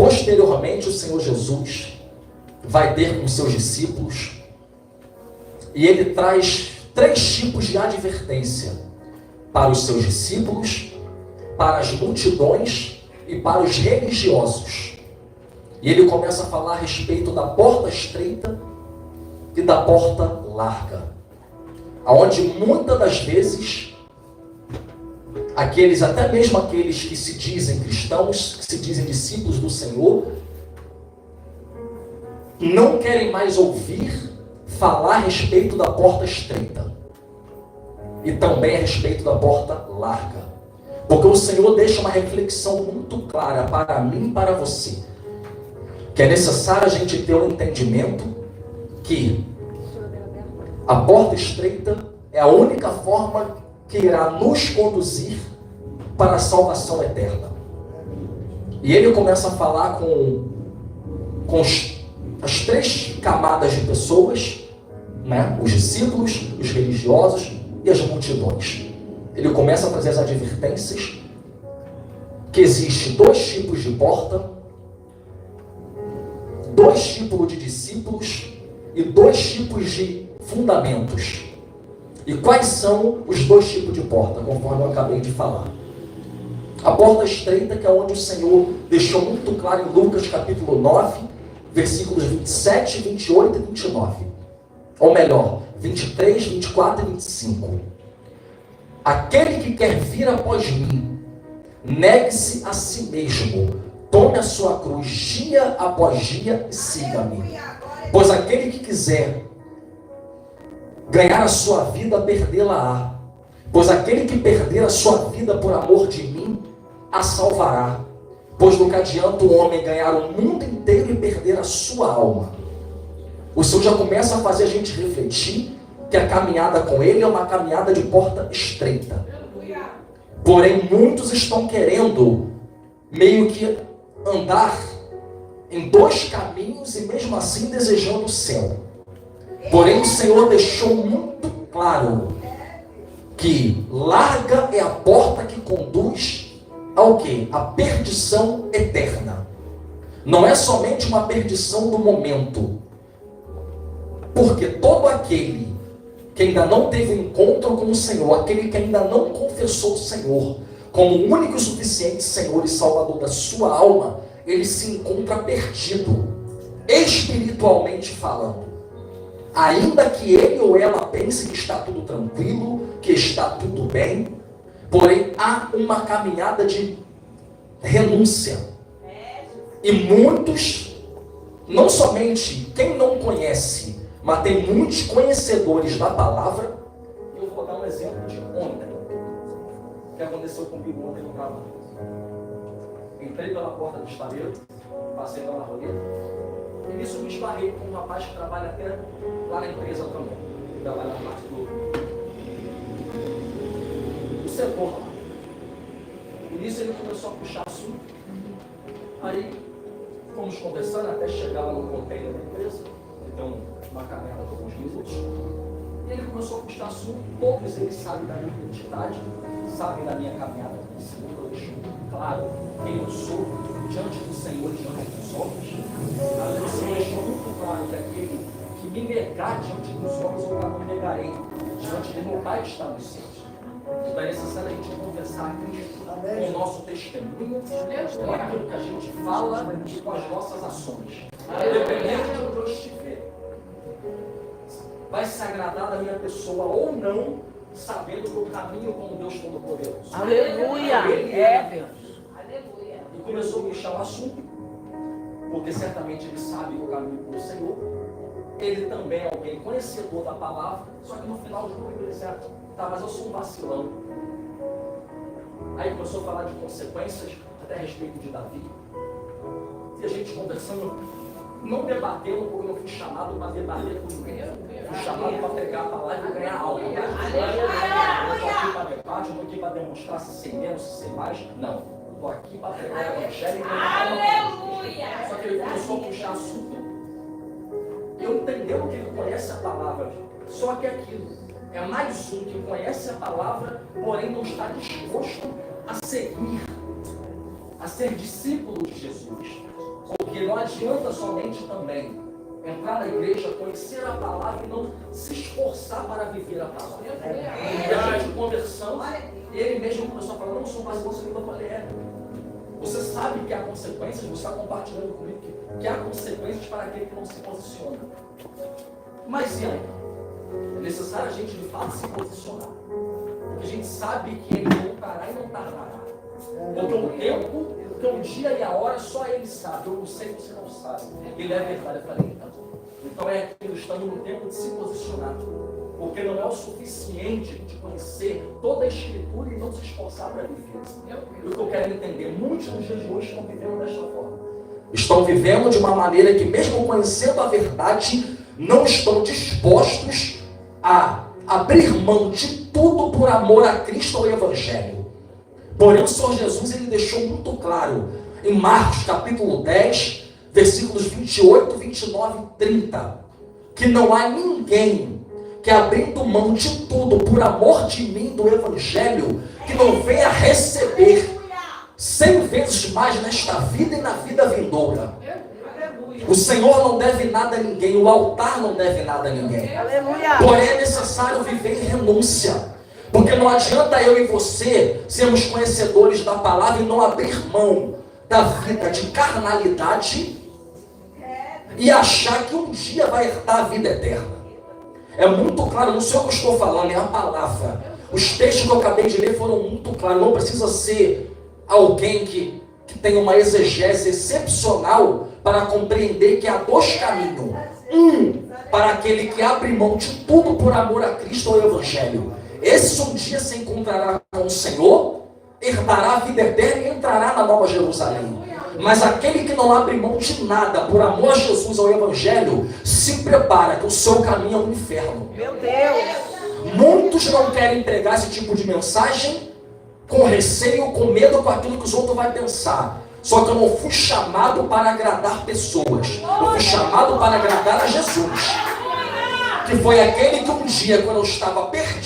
Posteriormente, o Senhor Jesus vai ter com seus discípulos e ele traz 3 tipos de advertência para os seus discípulos, para as multidões e para os religiosos. E ele começa a falar a respeito da porta estreita e da porta larga, aonde muitas das vezes até mesmo aqueles que se dizem cristãos, que se dizem discípulos do Senhor, não querem mais ouvir falar a respeito da porta estreita e também a respeito da porta larga, porque o Senhor deixa uma reflexão muito clara para mim e para você, que é necessário a gente ter um entendimento que a porta estreita é a única forma que irá nos conduzir para a salvação eterna. E ele começa a falar com as 3 camadas de pessoas, né? Os discípulos, os religiosos e as multidões. Ele começa a trazer as advertências que existem 2 tipos de porta, 2 tipos de discípulos e 2 tipos de fundamentos. E quais são os 2 tipos de porta, conforme eu acabei de falar? A porta estreita, que é onde o Senhor deixou muito claro em Lucas capítulo 9, versículos 27, 28 e 29. Ou melhor, 23, 24 e 25. Aquele que quer vir após mim, negue-se a si mesmo, tome a sua cruz dia após dia e siga-me. Pois aquele que quiser ganhar a sua vida, perdê-la-á. Pois aquele que perder a sua vida por amor de mim, a salvará. Pois do que adianta o homem ganhar o mundo inteiro e perder a sua alma? O Senhor já começa a fazer a gente refletir que a caminhada com Ele é uma caminhada de porta estreita. Porém, muitos estão querendo meio que andar em 2 caminhos e mesmo assim desejando o céu. Porém, o Senhor deixou muito claro que larga é a porta que conduz ao quê? A perdição eterna. Não é somente uma perdição do momento. Porque todo aquele que ainda não teve um encontro com o Senhor, aquele que ainda não confessou o Senhor como o único e suficiente Senhor e Salvador da sua alma, ele se encontra perdido, espiritualmente falando. Ainda que ele ou ela pense que está tudo tranquilo, que está tudo bem, porém há uma caminhada de renúncia. E muitos, não somente quem não conhece, mas tem muitos conhecedores da palavra. Eu vou dar um exemplo de ontem, que aconteceu comigo ontem no trabalho. Entrei pela porta do estaleiro, passei pela roleta, e nisso me esbarrei com um rapaz que trabalha até lá na empresa também. Ele trabalha na parte do setor lá. E nisso ele começou a puxar assunto. Aí fomos conversando até chegar lá no container da empresa. Então, uma caminhada de alguns minutos. E ele começou a puxar assunto. Todos eles sabem da minha identidade, sabem da minha caminhada com o Senhor. Eu deixo muito claro quem eu sou diante do Senhor e diante dos homens. O Senhor deixou muito claro que aquele que me negar diante dos homens, eu não me negarei diante de meu Pai que está nos céus. Então é necessário a gente confessar a Cristo com o nosso testemunho, com aquilo que a gente fala e com as nossas ações. Dependendo de onde eu estiver, vai se agradar da minha pessoa ou não, sabendo que eu caminho com Deus Todo-Poderoso. Aleluia! Ele é Deus. Aleluia! E começou a puxar o assunto, porque certamente ele sabe que eu caminho com o Senhor. Ele também é alguém conhecedor da palavra, só que no final de tudo ele disse, tá, mas eu sou um vacilão. Aí começou a falar de consequências, até a respeito de Davi. E a gente conversando, não debatendo, porque eu não fui chamado para debater com ninguém. Fui chamado para pegar a palavra e ganhar algo. Eu não estou aqui para debate, eu não estou aqui para demonstrar se sei menos, se sei mais. Não. Eu estou aqui para pregar o evangelho e ganhar algo. Só que ele começou a puxar assunto. Eu entendeu que ele conhece a palavra. Só que aquilo é mais um que conhece a palavra, porém não está disposto a seguir, a ser discípulo de Jesus. não adianta somente também entrar na igreja, conhecer a palavra e não se esforçar para viver a palavra. E a gente conversando, ele mesmo começou a falar, não sou mais você, eu falei, você sabe que há consequências, você está compartilhando comigo que há consequências para aquele que não se posiciona. Mas e aí? É necessário a gente de fato se posicionar. Porque a gente sabe que ele voltará e não tardará. Porque o tempo, porque o dia e a hora só ele sabe. Eu não sei, você não sabe. Ele é verdade. Eu falei, então é aquilo, estamos no tempo de se posicionar. Porque não é o suficiente de conhecer toda a Escritura e não se esforçar para viver. E o que eu quero entender, muitos nos dias de hoje estão vivendo desta forma. Estão vivendo de uma maneira que, mesmo conhecendo a verdade, não estão dispostos a abrir mão de tudo por amor a Cristo ou ao Evangelho. Porém, o Senhor Jesus ele deixou muito claro em Marcos capítulo 10, versículos 28, 29 e 30, que não há ninguém que, abrindo mão de tudo por amor de mim, do Evangelho, que não venha receber 100 vezes mais nesta vida e na vida vindoura. O Senhor não deve nada a ninguém, o altar não deve nada a ninguém. Aleluia. Porém é necessário viver em renúncia. Porque não adianta eu e você sermos conhecedores da palavra e não abrir mão da vida de carnalidade e achar que um dia vai herdar a vida eterna. É muito claro, não sei o que eu estou falando, é a palavra. Os textos que eu acabei de ler foram muito claros. Não precisa ser alguém que tem uma exegese excepcional para compreender que há dois caminhos. Para aquele que abre mão de tudo por amor a Cristo ou ao Evangelho. Esse um dia se encontrará com o Senhor, herdará a vida eterna e entrará na Nova Jerusalém. Mas aquele que não abre mão de nada por amor a Jesus ou ao Evangelho, se prepara que o seu caminho é um inferno. Meu Deus. Muitos não querem pregar esse tipo de mensagem com receio, com medo, com aquilo que os outros vão pensar. Só que eu não fui chamado para agradar pessoas. Eu fui chamado para agradar a Jesus. Que foi aquele que um dia, quando eu estava perdido,